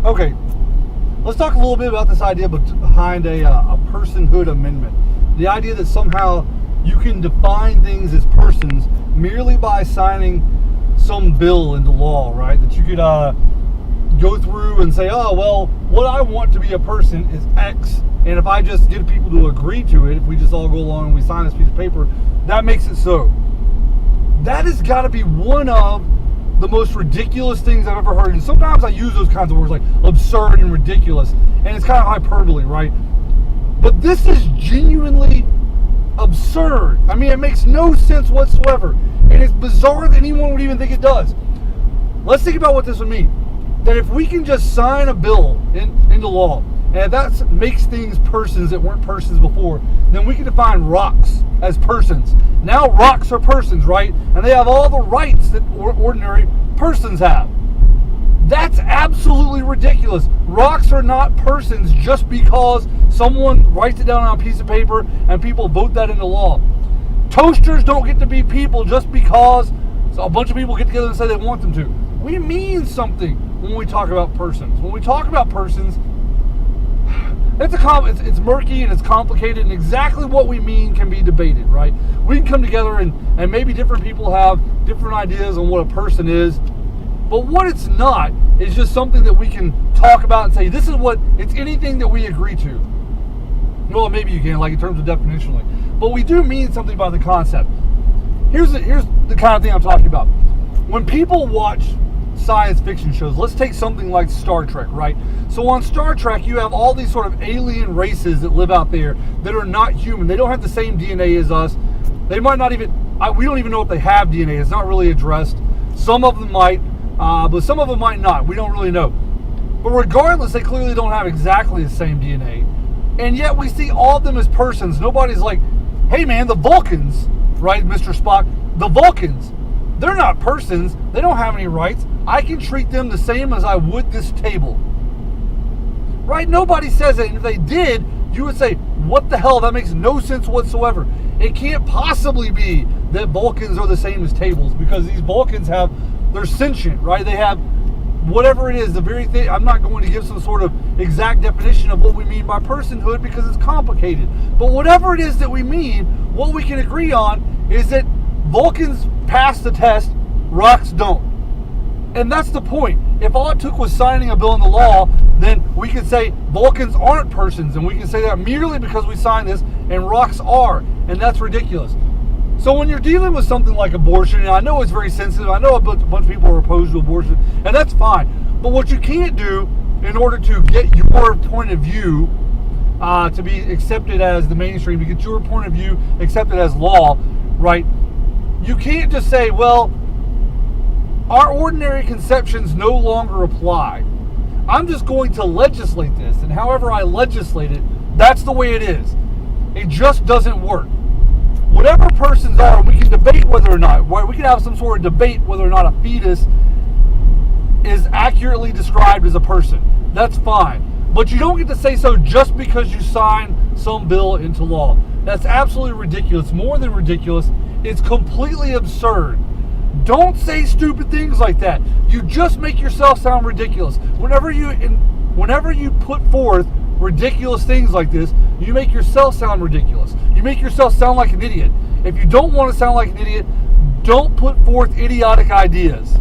Okay, let's talk a little bit about this idea behind a personhood amendment. The idea that somehow you can define things as persons merely by signing some bill into law, right? That you could go through and say, oh, well, what I want to be a person is X, and if I just get people to agree to it, if we just all go along and we sign this piece of paper, that makes it so. That has got to be one of the most ridiculous things I've ever heard. And sometimes I use those kinds of words like absurd and ridiculous, and it's kind of hyperbole, right? But this is genuinely absurd. I mean, it makes no sense whatsoever, and it's bizarre that anyone would even think it does. Let's think about what this would mean. That if we can just sign a bill into law, and if that makes things persons that weren't persons before, then we can define rocks as persons. Now rocks are persons, right? And they have all the rights that ordinary persons have. That's absolutely ridiculous. Rocks are not persons just because someone writes it down on a piece of paper and people vote that into law. Toasters don't get to be people just because a bunch of people get together and say they want them to. We mean something when we talk about persons. When we talk about persons, it's murky and it's complicated, and exactly what we mean can be debated, right? We can come together and maybe different people have different ideas on what a person is, but what it's not is just something that we can talk about and say, this is what, it's anything that we agree to. Well, maybe you can, like in terms of definitionally, but we do mean something by the concept. Here's the kind of thing I'm talking about. When people watch science fiction shows, let's take something like Star Trek, right? So on Star Trek, you have all these sort of alien races that live out there that are not human. They don't have the same DNA as us. They might not even, we don't even know if they have DNA. It's not really addressed. Some of them might, but some of them might not. We don't really know. But regardless, they clearly don't have exactly the same DNA. And yet we see all of them as persons. Nobody's like, hey man, the Vulcans, right, Mr. Spock, the Vulcans, they're not persons. They don't have any rights. I can treat them the same as I would this table. Right? Nobody says it. And if they did, you would say, what the hell? That makes no sense whatsoever. It can't possibly be that Vulcans are the same as tables, because these Vulcans they're sentient, right? They have whatever it is, the very thing. I'm not going to give some sort of exact definition of what we mean by personhood because it's complicated. But whatever it is that we mean, what we can agree on is that Vulcans pass the test, rocks don't. And that's the point. If all it took was signing a bill into law, then we could say Vulcans aren't persons, and we can say that merely because we signed this, and rocks are, and that's ridiculous. So when you're dealing with something like abortion, and I know it's very sensitive, I know a bunch of people are opposed to abortion, and that's fine. But what you can't do in order to get your point of view to be accepted as the mainstream, to get your point of view accepted as law, right? You can't just say, well, our ordinary conceptions no longer apply. I'm just going to legislate this, and however I legislate it, that's the way it is. It just doesn't work. Whatever persons are, we can debate whether or not, we can have some sort of debate whether or not a fetus is accurately described as a person. That's fine. But you don't get to say so just because you sign some bill into law. That's absolutely ridiculous. More than ridiculous. It's completely absurd. Don't say stupid things like that. You just make yourself sound ridiculous. Whenever you put forth ridiculous things like this, you make yourself sound ridiculous. You make yourself sound like an idiot. If you don't want to sound like an idiot, don't put forth idiotic ideas.